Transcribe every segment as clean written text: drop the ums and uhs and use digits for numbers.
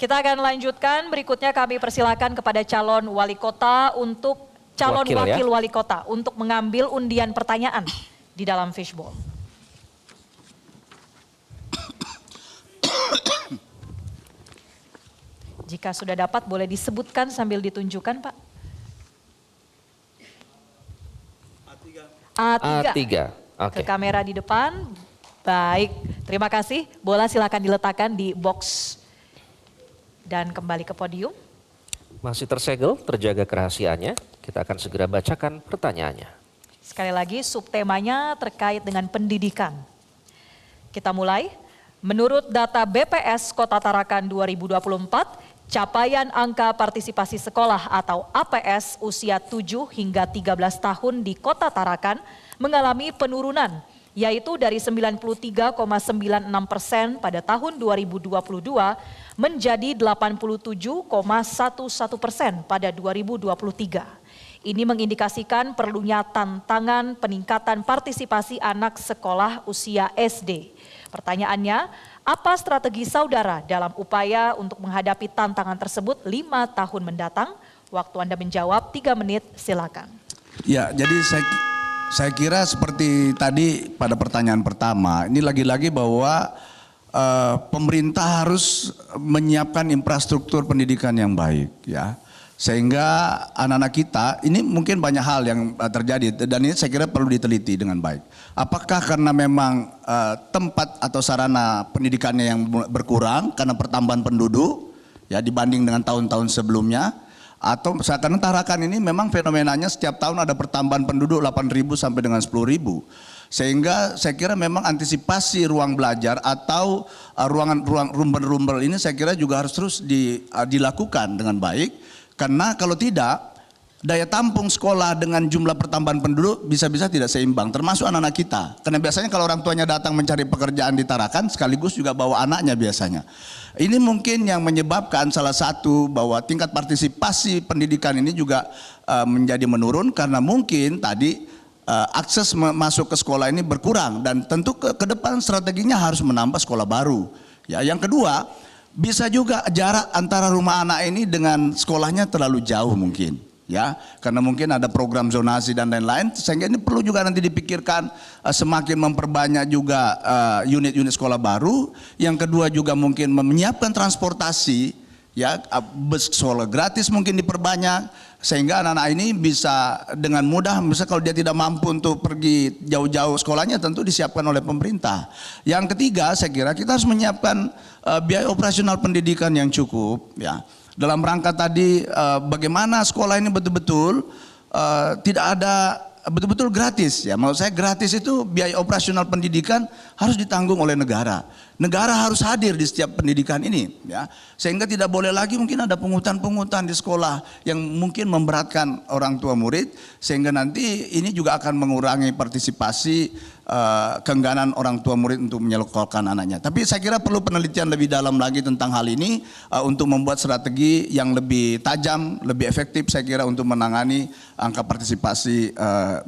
Kita akan lanjutkan, berikutnya kami persilakan kepada calon wali kota untuk wakil wali kota untuk mengambil undian pertanyaan di dalam fishbowl. Jika sudah dapat boleh disebutkan sambil ditunjukkan, Pak. A3. Oke. Ke kamera di depan. Baik, terima kasih. Bola silakan diletakkan di box dan kembali ke podium. Masih tersegel, terjaga kerahasiaannya. Kita akan segera bacakan pertanyaannya. Sekali lagi subtemanya terkait dengan pendidikan. Kita mulai. Menurut data BPS Kota Tarakan 2024, capaian angka partisipasi sekolah atau APS usia 7 hingga 13 tahun di Kota Tarakan mengalami penurunan, yaitu dari 93,96% pada tahun 2022 menjadi 87,11% pada 2023. Ini mengindikasikan perlunya tantangan peningkatan partisipasi anak sekolah usia SD. Pertanyaannya, apa strategi saudara dalam upaya untuk menghadapi tantangan tersebut 5 tahun mendatang? Waktu Anda menjawab 3 menit, silakan. Ya, jadi saya kira seperti tadi pada pertanyaan pertama, ini lagi-lagi bahwa pemerintah harus menyiapkan infrastruktur pendidikan yang baik, ya. Sehingga anak-anak kita, ini mungkin banyak hal yang terjadi dan ini saya kira perlu diteliti dengan baik. Apakah karena memang tempat atau sarana pendidikannya yang berkurang karena pertambahan penduduk ya dibanding dengan tahun-tahun sebelumnya, atau karena Tarakan ini memang fenomenanya setiap tahun ada pertambahan penduduk 8.000 sampai dengan 10.000. Sehingga saya kira memang antisipasi ruang belajar atau ruang rumbel-rumbel ini saya kira juga harus terus dilakukan dengan baik. Karena kalau tidak, daya tampung sekolah dengan jumlah pertambahan penduduk bisa-bisa tidak seimbang, termasuk anak-anak kita. Karena biasanya kalau orang tuanya datang mencari pekerjaan di Tarakan, sekaligus juga bawa anaknya biasanya. Ini mungkin yang menyebabkan salah satu bahwa tingkat partisipasi pendidikan ini juga menjadi menurun, karena mungkin tadi akses masuk ke sekolah ini berkurang, dan tentu ke depan strateginya harus menambah sekolah baru. Ya, yang kedua, bisa juga jarak antara rumah anak ini dengan sekolahnya terlalu jauh mungkin, ya, karena mungkin ada program zonasi dan lain-lain, sehingga ini perlu juga nanti dipikirkan semakin memperbanyak juga unit-unit sekolah baru. Yang kedua juga mungkin menyiapkan transportasi, ya, bus sekolah gratis mungkin diperbanyak, sehingga anak-anak ini bisa dengan mudah, misalnya kalau dia tidak mampu untuk pergi jauh-jauh sekolahnya tentu disiapkan oleh pemerintah. Yang ketiga saya kira kita harus menyiapkan biaya operasional pendidikan yang cukup, ya, dalam rangka tadi bagaimana sekolah ini betul-betul tidak ada betul-betul gratis, ya. Menurut saya gratis itu biaya operasional pendidikan harus ditanggung oleh negara. Negara harus hadir di setiap pendidikan ini, ya, sehingga tidak boleh lagi mungkin ada pungutan-pungutan di sekolah yang mungkin memberatkan orang tua murid, sehingga nanti ini juga akan mengurangi partisipasi keengganan orang tua murid untuk menyekolahkan anaknya. Tapi saya kira perlu penelitian lebih dalam lagi tentang hal ini untuk membuat strategi yang lebih tajam, lebih efektif saya kira untuk menangani angka partisipasi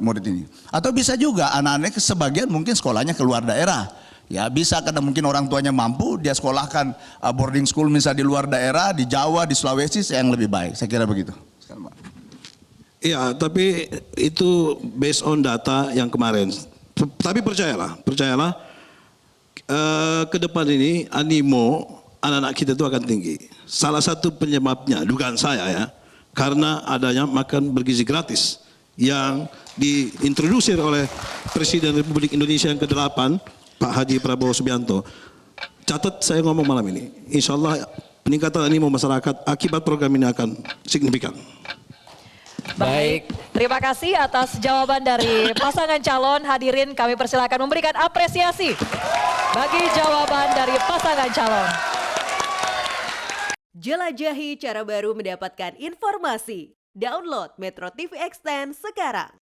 murid ini. Atau bisa juga anak-anak sebagian mungkin sekolahnya keluar daerah. Ya, bisa karena mungkin orang tuanya mampu, dia sekolahkan boarding school misalnya di luar daerah, di Jawa, di Sulawesi, yang lebih baik. Saya kira begitu. Iya, tapi itu based on data yang kemarin. Tapi percayalah, ke depan ini animo anak-anak kita itu akan tinggi. Salah satu penyebabnya, dugaan saya ya, karena adanya makan bergizi gratis yang diintrodusir oleh Presiden Republik Indonesia yang ke-8, Pak Haji Prabowo Subianto. Catat saya ngomong malam ini, insya Allah peningkatan animo masyarakat akibat program ini akan signifikan. Baik, terima kasih atas jawaban dari pasangan calon. Hadirin kami persilakan memberikan apresiasi bagi jawaban dari pasangan calon. Jelajahi cara baru mendapatkan informasi. Download Metro TV Extend sekarang.